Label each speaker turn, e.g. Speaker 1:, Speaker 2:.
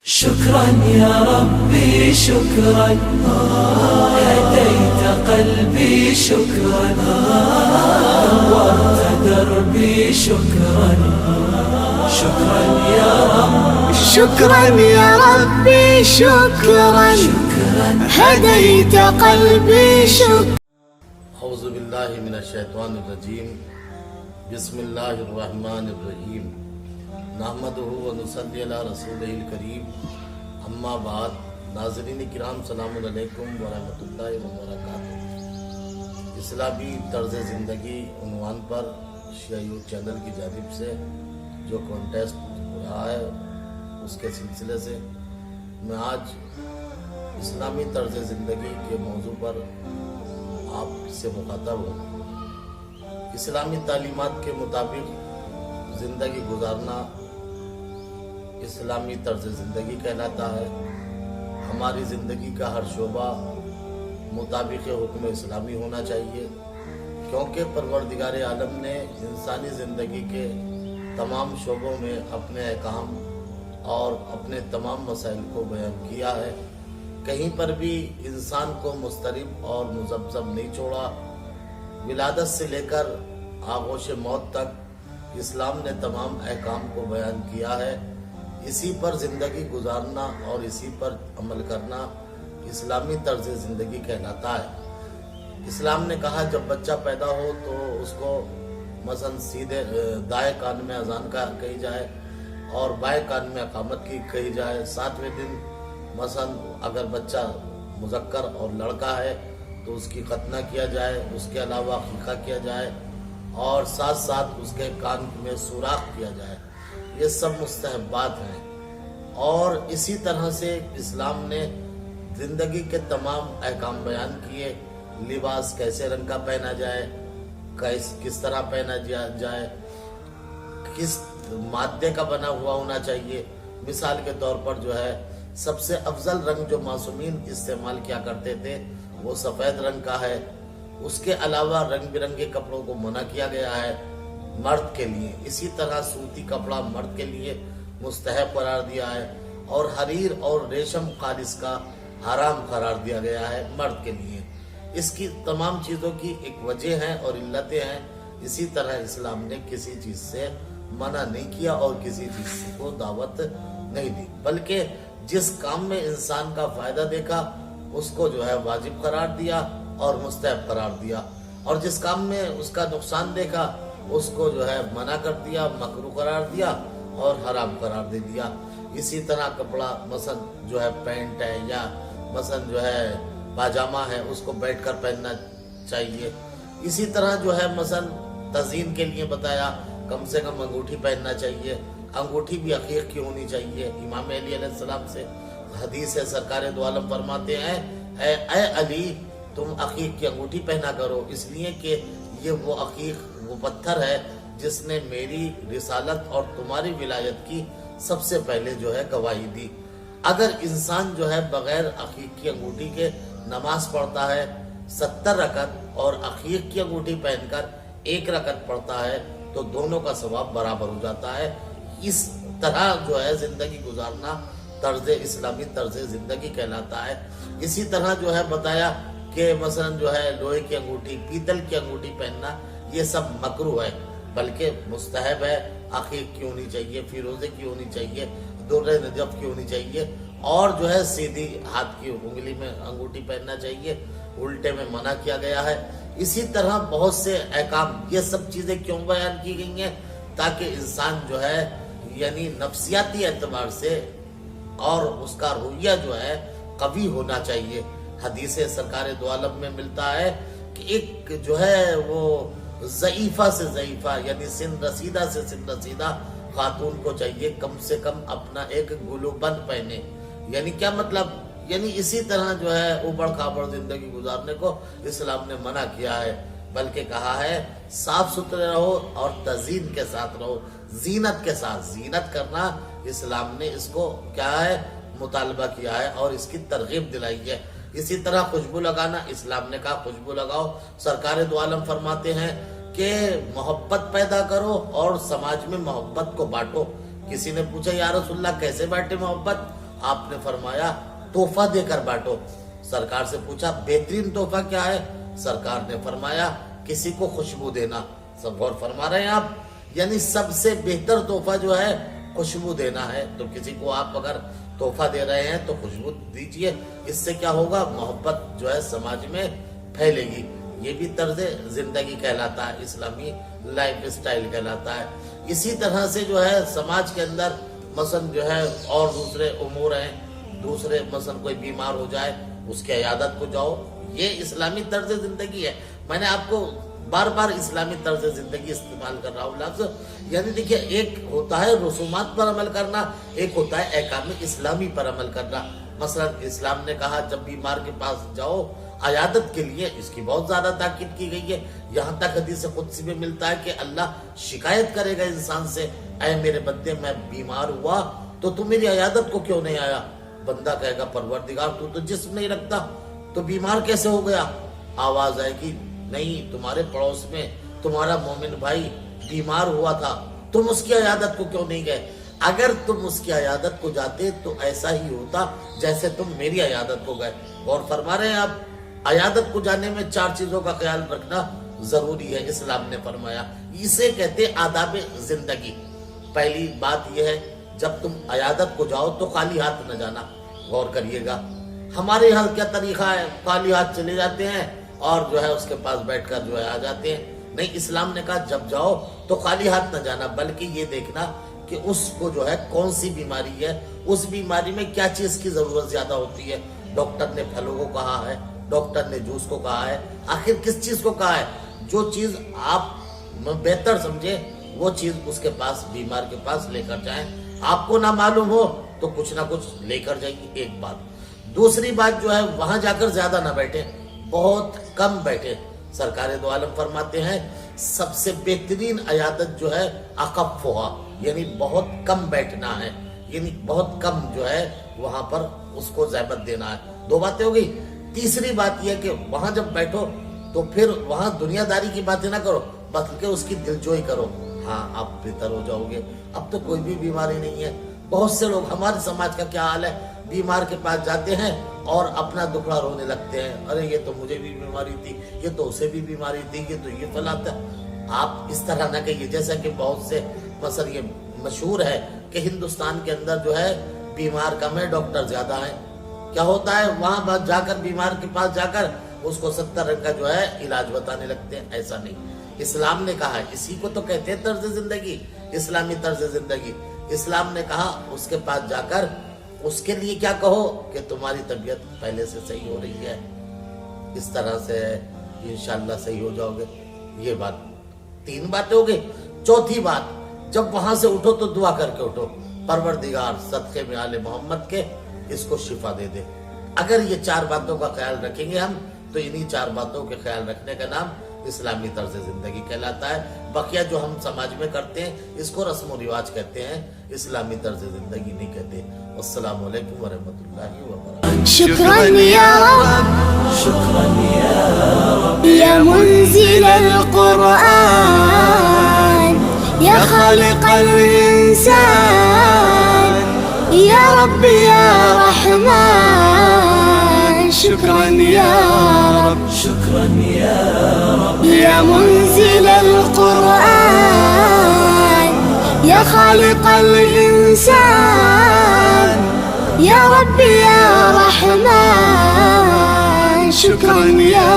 Speaker 1: شكرا يا ربي شكرا هديت قلبي شكرا نورت دربي شكرا شكرا يا رب
Speaker 2: شكرا يا ربي شكرا هديت قلبي شكرا
Speaker 3: اعوذ باللہ من الشیطان الرجیم بسم اللہ الرحمن الرحیم نحمدہ و نصلی علی رسولہ الکریم اما بعد ناظرین کرام سلام علیکم ورحمۃ اللہ وبرکاتہ۔ اسلامی طرز زندگی عنوان پر شیعہ یوتھ چینل کی جانب سے جو کانٹیسٹ ہو رہا ہے اس کے سلسلے سے میں آج اسلامی طرز زندگی کے موضوع پر آپ سے مخاطب ہوں۔ اسلامی تعلیمات کے مطابق زندگی گزارنا اسلامی طرز زندگی کہلاتا ہے۔ ہماری زندگی کا ہر شعبہ مطابق حکم اسلامی ہونا چاہیے، کیونکہ پروردگار عالم نے انسانی زندگی کے تمام شعبوں میں اپنے احکام اور اپنے تمام مسائل کو بیان کیا ہے۔ کہیں پر بھی انسان کو مضطرب اور مذبذب نہیں چھوڑا۔ ولادت سے لے کر آغوش موت تک اسلام نے تمام احکام کو بیان کیا ہے۔ اسی پر زندگی گزارنا اور اسی پر عمل کرنا اسلامی طرز زندگی کہلاتا ہے۔ اسلام نے کہا جب بچہ پیدا ہو تو اس کو مثلا سیدھے دائیں کان میں اذان کہی جائے اور بائیں کان میں اقامت کی کہی جائے۔ 7ویں دن مثلا اگر بچہ مذکر اور لڑکا ہے تو اس کی ختنہ کیا جائے، اس کے علاوہ عقیقہ کیا جائے اور ساتھ ساتھ اس کے کان میں سوراخ کیا جائے۔ یہ سب مستحبات ہیں۔ اور اسی طرح سے اسلام نے زندگی کے تمام احکام بیان کیے۔ لباس کیسے رنگ کا پہنا جائے، کس طرح پہنا جائے، کس مادے کا بنا ہوا ہونا چاہیے۔ مثال کے طور پر جو ہے سب سے افضل رنگ جو معصومین استعمال کیا کرتے تھے وہ سفید رنگ کا ہے۔ اس کے علاوہ رنگ برنگے کپڑوں کو منع کیا گیا ہے مرد کے لیے۔ اسی طرح سوتی کپڑا مرد کے لیے مستحب قرار دیا ہے اور حریر اور ریشم خالص کا حرام قرار دیا گیا ہے مرد کے لیے۔ اس کی تمام چیزوں کی ایک وجہ ہیں اور علتیں ہیں۔ اسی طرح اسلام نے کسی چیز سے منع نہیں کیا اور کسی چیز کو دعوت نہیں دی، بلکہ جس کام میں انسان کا فائدہ دیکھا اس کو جو ہے واجب قرار دیا اور مستحب قرار دیا، اور جس کام میں اس کا نقصان دیکھا اس کو جو ہے منع کر دیا، مکروہ قرار دیا اور حرام قرار دے دیا۔ اسی طرح کپڑا مثلا جو ہے پینٹ ہے یا مثلا جو ہے پاجامہ ہے اس کو بیٹھ کر پہننا چاہیے۔ اسی طرح جو ہے مثلا تزئین کے لیے بتایا کم سے کم انگوٹھی پہننا چاہیے۔ انگوٹھی بھی عقیق کی ہونی چاہیے۔ امام علی علیہ السلام سے حدیث ہے، سرکار دو عالم فرماتے ہیں اے علی تم عقیق کی انگوٹھی پہنا کرو، اس لیے کہ یہ وہ عقیق وہ پتھر ہے جس نے میری رسالت اور تمہاری ولایت کی سب سے پہلے جو ہے گواہی دی۔ اگر انسان جو ہے بغیر عقیق کی انگوٹھی کے نماز پڑھتا ہے 70 رکعت اور عقیق کی انگوٹھی پہن کر 1 رکعت پڑھتا ہے تو دونوں کا ثواب برابر ہو جاتا ہے۔ اس طرح جو ہے زندگی گزارنا اسلامی طرز زندگی کہلاتا ہے۔ اسی طرح جو ہے بتایا کہ مثلا جو ہے لوہے کی انگوٹھی، پیتل کی انگوٹھی پہننا یہ سب مکروہ ہے، بلکہ مستحب ہے۔ عقیق کی ہونی چاہیے، فیروزے کی ہونی چاہیے، در نجف کی ہونی چاہیے، اور جو ہے سیدھی ہاتھ کی انگلی میں انگوٹھی پہننا چاہیے، الٹے میں منع کیا گیا ہے۔ اسی طرح بہت سے احکام، یہ سب چیزیں کیوں بیان کی گئی ہیں؟ تاکہ انسان جو ہے یعنی نفسیاتی اعتبار سے اور اس کا رویہ جو ہے قوی ہونا چاہیے۔ حدیث سرکار دو عالم میں ملتا ہے کہ ایک جو ہے وہ ضعیفہ سے ضعیفہ یعنی سن رسیدہ سے سن رسیدہ خاتون کو چاہیے کم سے کم اپنا ایک گلوبند پہنے۔ یعنی کیا مطلب؟ یعنی اسی طرح جو ہے اوبڑ کھابڑ زندگی گزارنے کو اسلام نے منع کیا ہے، بلکہ کہا ہے صاف ستھرے رہو اور تزئین کے ساتھ رہو، زینت کے ساتھ۔ زینت کرنا اسلام نے اس کو کیا ہے مطالبہ کیا ہے اور اس کی ترغیب دلائی ہے۔ اسی طرح خوشبو لگانا، اسلام نے کہا خوشبو لگاؤ۔ سرکار دو عالم فرماتے ہیں کہ محبت پیدا کرو اور سماج میں محبت کو بانٹو۔ کسی نے پوچھا یا رسول اللہ کیسے بانٹے محبت؟ آپ نے فرمایا تحفہ دے کر بانٹو. سرکار سے پوچھا بہترین تحفہ کیا ہے؟ سرکار نے فرمایا کسی کو خوشبو دینا. سب غور فرما رہے ہیں آپ؟ یعنی سب سے بہتر تحفہ جو ہے خوشبو دینا ہے. تو کسی کو آپ اگر تحفہ دے رہے ہیں تو خوشبو دیجئے. اس سے کیا ہوگا؟ محبت جو ہے سماج میں پھیلے گی. یہ بھی طرز زندگی کہلاتا ہے, اسلامی لائف اسٹائل کہلاتا ہے. اسی طرح سے جو ہے سماج کے اندر مثلا جو ہے اور دوسرے امور ہیں, دوسرے مثلا کوئی بیمار ہو جائے اس کی عیادت کو جاؤ, یہ اسلامی طرز زندگی ہے. میں نے آپ کو بار بار اسلامی طرز زندگی استعمال کر رہا ہوں لفظ. یعنی دیکھیے ایک ہوتا ہے رسومات پر عمل کرنا, ایک ہوتا ہے احکام اسلامی پر عمل کرنا. مثلا اسلام نے کہا جب بیمار کے پاس جاؤ عیادت کے لیے, اس کی بہت زیادہ تاکید کی گئی ہے. یہاں تک حدیث قدسی میں ملتا ہے کہ اللہ شکایت کرے گا انسان سے, اے میرے بندے میں بیمار ہوا تو میری عیادت کو کیوں نہیں آیا؟ بندہ کہے گا پروردگار تو جسم نہیں رکھتا, تو بیمار کیسے ہو گیا؟ آواز آئے گی نہیں, تمہارے پڑوس میں تمہارا مومن بھائی بیمار ہوا تھا, تم اس کی عیادت کو کیوں نہیں گئے؟ اگر تم اس کی عیادت کو جاتے تو ایسا ہی ہوتا جیسے تم میری عیادت کو گئے. اور فرما رہے ہیں آپ عیادت کو جانے میں 4 چیزوں کا خیال رکھنا ضروری ہے, اسلام نے فرمایا. اسے کہتے آداب زندگی. پہلی بات یہ ہے جب تم عیادت کو جاؤ تو خالی ہاتھ نہ جانا. غور کریے گا ہمارے یہاں کیا طریقہ ہے, خالی ہاتھ چلے جاتے ہیں اور جو ہے اس کے پاس بیٹھ کر جو ہے آ جاتے ہیں. نہیں, اسلام نے کہا جب جاؤ تو خالی ہاتھ نہ جانا, بلکہ یہ دیکھنا کہ اس کو جو ہے کون سی بیماری ہے, اس بیماری میں کیا چیز کی ضرورت زیادہ ہوتی ہے. ڈاکٹر نے پھلوں کو کہا ہے, ڈاکٹر نے جوس کو کہا ہے, آخر کس چیز کو کہا ہے؟ جو چیز آپ بہتر سمجھے وہ چیز اس کے پاس, بیمار کے پاس لے کر جائیں. آپ کو نہ معلوم ہو تو کچھ نہ کچھ لے کر جائیے, ایک بات. دوسری بات جو ہے وہاں جا کر زیادہ نہ بیٹھیں, بہت کم بیٹھیں. سرکار دو عالم فرماتے ہیں سب سے بہترین عیادت جو ہے اقفھا, یعنی بہت کم بیٹھنا ہے, یعنی بہت کم جو ہے وہاں پر اس کو زحمت دینا ہے. 2 باتیں ہو گئی. تیسری بات یہ کہ وہاں جب بیٹھو تو پھر وہاں دنیا داری کی باتیں نہ کرو, بلکہ اس کی دلجوئی کرو. ہاں آپ بہتر ہو جاؤ گے. اب تو کوئی بھی بیماری نہیں ہے. بہت سے لوگ, ہمارے سماج کا کیا حال ہے, بیمار کے پاس جاتے ہیں اور اپنا دکھڑا رونے لگتے ہیں, ارے یہ تو مجھے بھی بیماری تھی, یہ تو اسے بھی بیماری تھی, یہ تو یہ فلاں تھا. آپ اس طرح نہ کہیے. جیسا کہ بہت سے مثلا یہ مشہور ہے کہ ہندوستان کے اندر جو ہے بیمار کم ہے, ڈاکٹر زیادہ ہیں. کیا ہوتا ہے وہاں جا کر بیمار کے پاس جا کر اس کو 70 رنگ کا جو ہے علاج بتانے لگتے ہیں. ایسا نہیں, اسلام نے کہا, اسی کو تو کہتے ہیں طرز زندگی, اسلامی طرز زندگی. اسلام نے کہا اس کے پاس جا کر اس کے لیے کیا کہو کہ تمہاری طبیعت پہلے سے صحیح ہو رہی ہے, اس طرح سے انشاءاللہ صحیح ہو جاؤ گے. یہ بات 3 باتیں ہو گئی. چوتھی بات, جب وہاں سے اٹھو تو دعا کر کے اٹھو, پروردگار صدقے میں آل محمد کے اس کو شفا دے دے. اگر یہ 4 باتوں کا خیال رکھیں گے ہم تو انہی 4 باتوں کے خیال رکھنے کا نام اسلامی طرز زندگی کہلاتا ہے. بقیہ جو ہم سماج میں کرتے ہیں اس کو رسم و رواج کہتے ہیں, اسلامی طرز زندگی نہیں کہتے. السلام علیکم ورحمۃ اللہ وبرکاتہ.
Speaker 2: شكرا يا رب,
Speaker 1: شكرا يا رب,
Speaker 2: يا منزل القرآن, يا خالق الإنسان, يا رب يا رحمن. شكرا يا رب,
Speaker 1: شكرا يا رب,
Speaker 2: يا منزل القرآن, يا خالق الإنسان, يا رب يا رحمن. شكرا يا